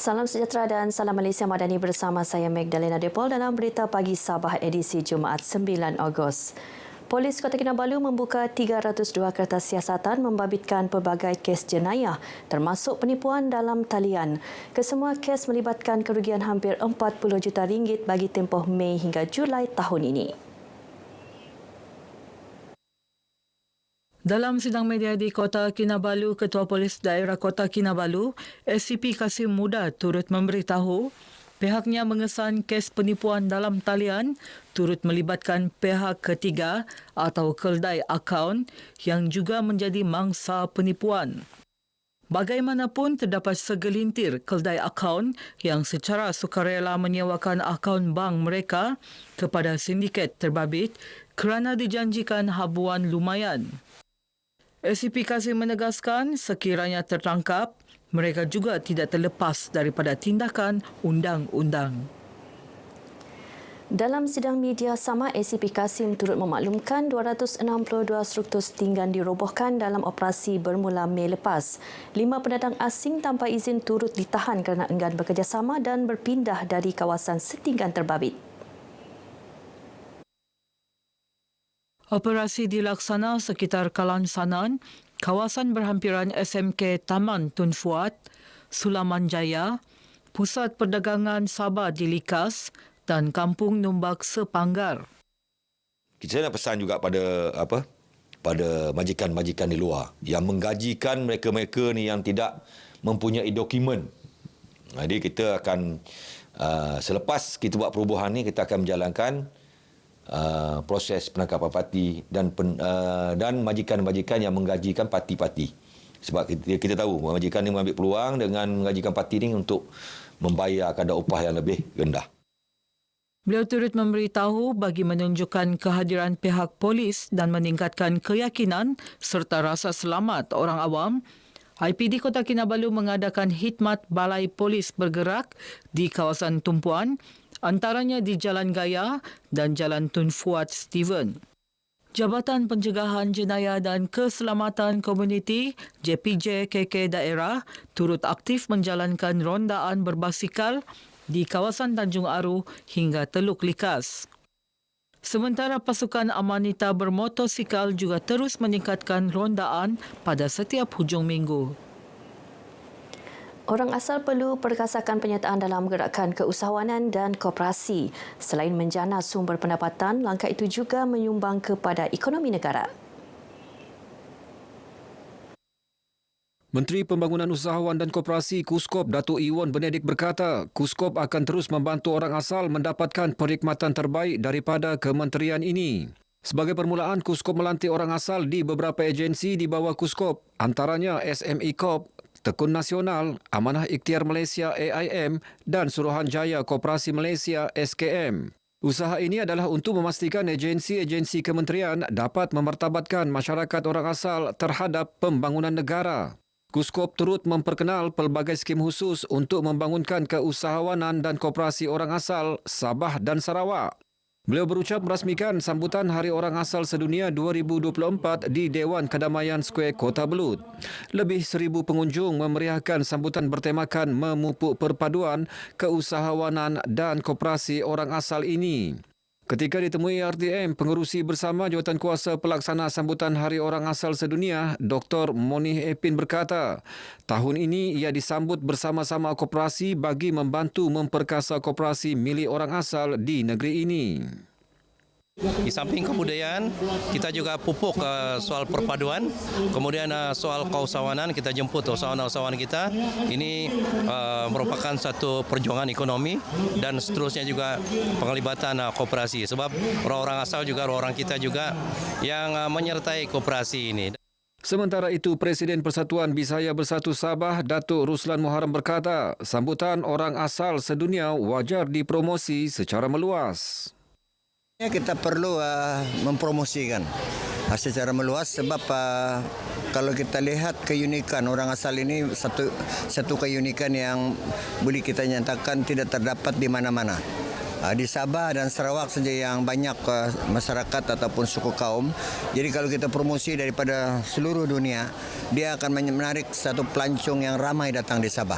Salam sejahtera dan salam Malaysia Madani bersama saya Magdalena Depol dalam berita pagi Sabah edisi Jumaat 9 Ogos. Polis Kota Kinabalu membuka 302 kertas siasatan membabitkan pelbagai kes jenayah termasuk penipuan dalam talian. Kesemua kes melibatkan kerugian hampir 40 juta ringgit bagi tempoh Mei hingga Julai tahun ini. Dalam sidang media di Kota Kinabalu, Ketua Polis Daerah Kota Kinabalu, SCP Kasim Muda turut memberitahu pihaknya mengesan kes penipuan dalam talian turut melibatkan pihak ketiga atau keldai akaun yang juga menjadi mangsa penipuan. Bagaimanapun, terdapat segelintir keldai akaun yang secara sukarela menyewakan akaun bank mereka kepada sindiket terbabit kerana dijanjikan habuan lumayan. SCP Kasim menegaskan sekiranya tertangkap, mereka juga tidak terlepas daripada tindakan undang-undang. Dalam sidang media sama, SCP Kasim turut memaklumkan 262 struktur setinggan dirobohkan dalam operasi bermula Mei lepas. 5 pendatang asing tanpa izin turut ditahan kerana enggan bekerjasama dan berpindah dari kawasan setinggan terbabit. Operasi dilaksana sekitar Kalan Sanan, kawasan berhampiran SMK Taman Tun Fuad, Sulaman Jaya, Pusat Perdagangan Sabah di Likas dan Kampung Numbak Sepanggar. Kita nak pesan juga pada majikan-majikan di luar yang menggajikan mereka-mereka ni yang tidak mempunyai dokumen. Jadi kita akan selepas kita buat perubahan ni, kita akan menjalankan proses penangkapan parti dan majikan-majikan yang menggajikan parti-parti. Sebab kita tahu majikan ni mengambil peluang dengan menggajikan parti ni untuk membayar kadar upah yang lebih rendah. Beliau turut memberitahu bagi menunjukkan kehadiran pihak polis dan meningkatkan keyakinan serta rasa selamat orang awam, IPD Kota Kinabalu mengadakan khidmat Balai Polis Bergerak di kawasan tumpuan, antaranya di Jalan Gaya dan Jalan Tun Fuad Steven. Jabatan Pencegahan Jenayah dan Keselamatan Komuniti JPJ KK Daerah turut aktif menjalankan rondaan berbasikal di kawasan Tanjung Aru hingga Teluk Likas. Sementara pasukan amanita bermotosikal juga terus meningkatkan rondaan pada setiap hujung minggu. Orang asal perlu perkasakan penyertaan dalam gerakan keusahawanan dan koperasi. Selain menjana sumber pendapatan, langkah itu juga menyumbang kepada ekonomi negara. Menteri Pembangunan Usahawan dan Koperasi KUSKOP Datuk Iwan Benedik berkata, KUSKOP akan terus membantu orang asal mendapatkan perkhidmatan terbaik daripada kementerian ini. Sebagai permulaan, KUSKOP melantik orang asal di beberapa agensi di bawah KUSKOP, antaranya SME Corp, Tekun Nasional, Amanah Ikhtiar Malaysia AIM dan Suruhanjaya Koperasi Malaysia SKM. Usaha ini adalah untuk memastikan agensi-agensi kementerian dapat memartabatkan masyarakat orang asal terhadap pembangunan negara. KUSKOP turut memperkenal pelbagai skim khusus untuk membangunkan keusahawanan dan koperasi orang asal Sabah dan Sarawak. Beliau berucap merasmikan sambutan Hari Orang Asal Sedunia 2024 di Dewan Kedamaian Square Kota Belud. Lebih 1,000 pengunjung memeriahkan sambutan bertemakan memupuk perpaduan keusahawanan dan koperasi orang asal ini. Ketika ditemui RTM, pengerusi bersama Jawatankuasa Pelaksana Sambutan Hari Orang Asal Sedunia, Dr. Monih Epin berkata, tahun ini ia disambut bersama-sama koperasi bagi membantu memperkasa koperasi milik orang asal di negeri ini. Di samping kebudayaan, kita juga pupuk soal perpaduan, kemudian soal keusahawanan, kita jemput usahawan-usahawan kita. Ini merupakan satu perjuangan ekonomi dan seterusnya juga penglibatan koperasi. Sebab orang-orang asal juga orang kita juga yang menyertai koperasi ini. Sementara itu, Presiden Persatuan Bisaya Bersatu Sabah, Datuk Ruslan Muharram berkata, sambutan orang asal sedunia wajar dipromosi secara meluas. Kita perlu mempromosikan secara meluas sebab kalau kita lihat keunikan orang asal ini satu keunikan yang boleh kita nyatakan tidak terdapat di mana-mana. Di Sabah dan Sarawak saja yang banyak masyarakat ataupun suku kaum. Jadi kalau kita promosi daripada seluruh dunia, dia akan menarik satu pelancong yang ramai datang di Sabah.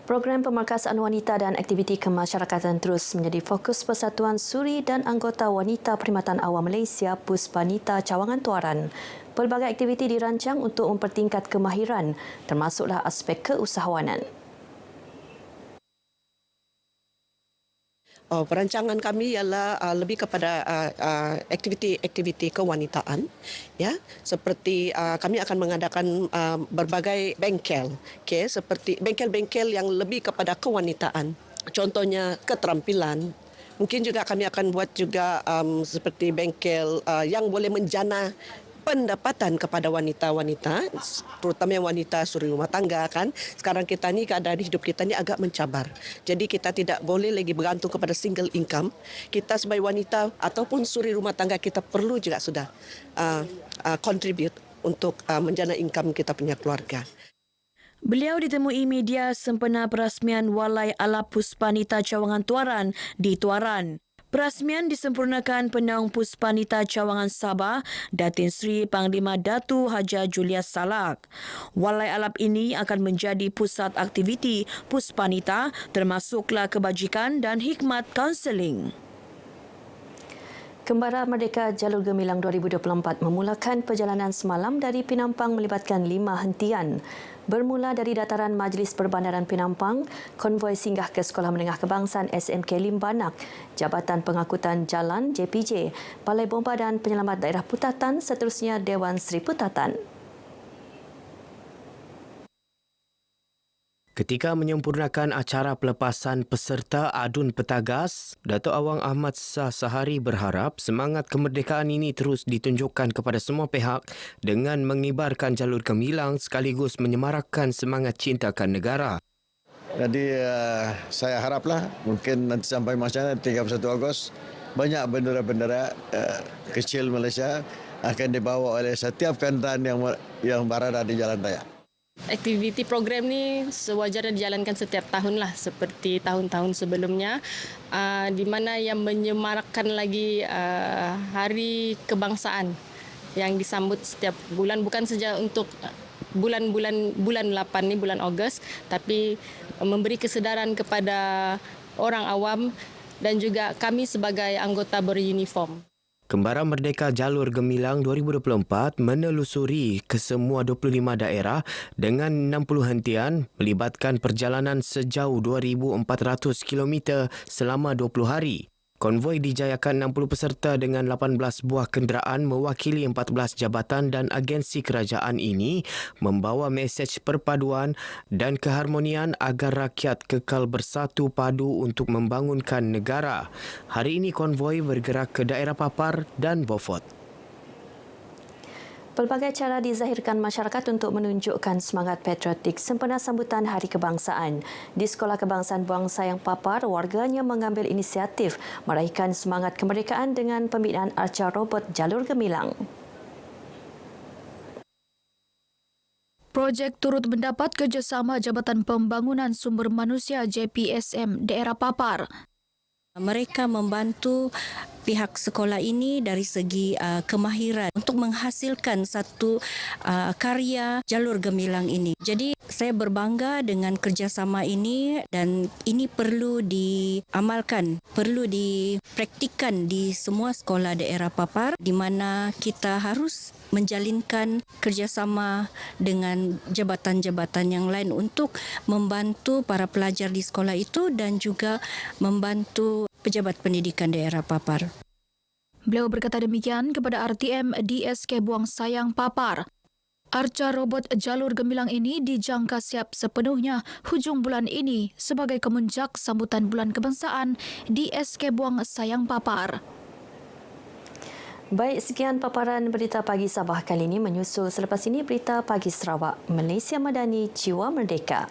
Program pemerkasaan wanita dan aktiviti kemasyarakatan terus menjadi fokus Persatuan Suri dan anggota Wanita Perkhidmatan Awam Malaysia Puspanita Cawangan Tuaran. Pelbagai aktiviti dirancang untuk mempertingkat kemahiran, termasuklah aspek keusahawanan. Perancangan kami ialah lebih kepada aktiviti-aktiviti kewanitaan, ya, seperti kami akan mengadakan berbagai bengkel, okay, seperti bengkel-bengkel yang lebih kepada kewanitaan. Contohnya keterampilan. Mungkin juga kami akan buat juga seperti bengkel yang boleh menjana pendapatan kepada wanita-wanita, terutama yang wanita suri rumah tangga kan. Sekarang kita ni keadaan hidup kita ni agak mencabar. Jadi kita tidak boleh lagi bergantung kepada single income. Kita sebagai wanita ataupun suri rumah tangga kita perlu juga sudah contribute untuk menjana income kita punya keluarga. Beliau ditemui media sempena perasmian Walai Alap Puspanita Cawangan Tuaran di Tuaran. Perasmian disempurnakan Penaung Puspanita Cawangan Sabah, Datin Sri Panglima Datu Haja Julius Salak. Walai Alap ini akan menjadi pusat aktiviti Puspanita termasuklah kebajikan dan hikmat kaunseling. Kembara Merdeka Jalur Gemilang 2024 memulakan perjalanan semalam dari Penampang melibatkan 5 hentian. Bermula dari dataran Majlis Perbandaran Penampang, konvoi singgah ke Sekolah Menengah Kebangsaan SMK Limbanak, Jabatan Pengangkutan Jalan JPJ, Balai Bomba dan Penyelamat Daerah Putatan, seterusnya Dewan Seri Putatan. Ketika menyempurnakan acara pelepasan peserta adun petagas, Datuk Awang Ahmad Shah Sahari berharap semangat kemerdekaan ini terus ditunjukkan kepada semua pihak dengan mengibarkan jalur gemilang sekaligus menyemarakkan semangat cintakan negara. Jadi saya haraplah mungkin nanti sampai masanya 31 Ogos banyak bendera-bendera kecil Malaysia akan dibawa oleh setiap kendaraan yang berada di jalan raya. Aktiviti program ni sewajarnya dijalankan setiap tahun lah seperti tahun-tahun sebelumnya, di mana yang menyemarakkan lagi Hari Kebangsaan yang disambut setiap bulan, bukan saja untuk bulan 8 ni, bulan Ogos, tapi memberi kesedaran kepada orang awam dan juga kami sebagai anggota beruniform. Kembara Merdeka Jalur Gemilang 2024 menelusuri ke semua 25 daerah dengan 60 hentian melibatkan perjalanan sejauh 2,400 km selama 20 hari. Konvoi dijayakan 60 peserta dengan 18 buah kenderaan mewakili 14 jabatan dan agensi kerajaan ini membawa mesej perpaduan dan keharmonian agar rakyat kekal bersatu padu untuk membangunkan negara. Hari ini konvoi bergerak ke daerah Papar dan Beaufort. Pelbagai cara dizahirkan masyarakat untuk menunjukkan semangat patriotik sempena sambutan Hari Kebangsaan. Di Sekolah Kebangsaan Buang Sayang Papar, warganya mengambil inisiatif meraihkan semangat kemerdekaan dengan pembinaan arca robot jalur gemilang. Projek turut mendapat kerjasama Jabatan Pembangunan Sumber Manusia JPSM daerah Papar. Mereka membantu pihak sekolah ini dari segi kemahiran untuk menghasilkan satu karya jalur gemilang ini. Jadi saya berbangga dengan kerjasama ini dan ini perlu diamalkan, perlu dipraktikkan di semua sekolah daerah Papar di mana kita harus menjalinkan kerjasama dengan jabatan-jabatan yang lain untuk membantu para pelajar di sekolah itu dan juga membantu pejabat pendidikan daerah Papar. Beliau berkata demikian kepada RTM DSK Buang Sayang Papar. Arca robot jalur gemilang ini dijangka siap sepenuhnya hujung bulan ini sebagai kemuncak sambutan Bulan Kebangsaan DSK Buang Sayang Papar. Baik, sekian paparan berita pagi Sabah kali ini. Menyusul selepas ini berita pagi Sarawak. Malaysia Madani, Jiwa Merdeka.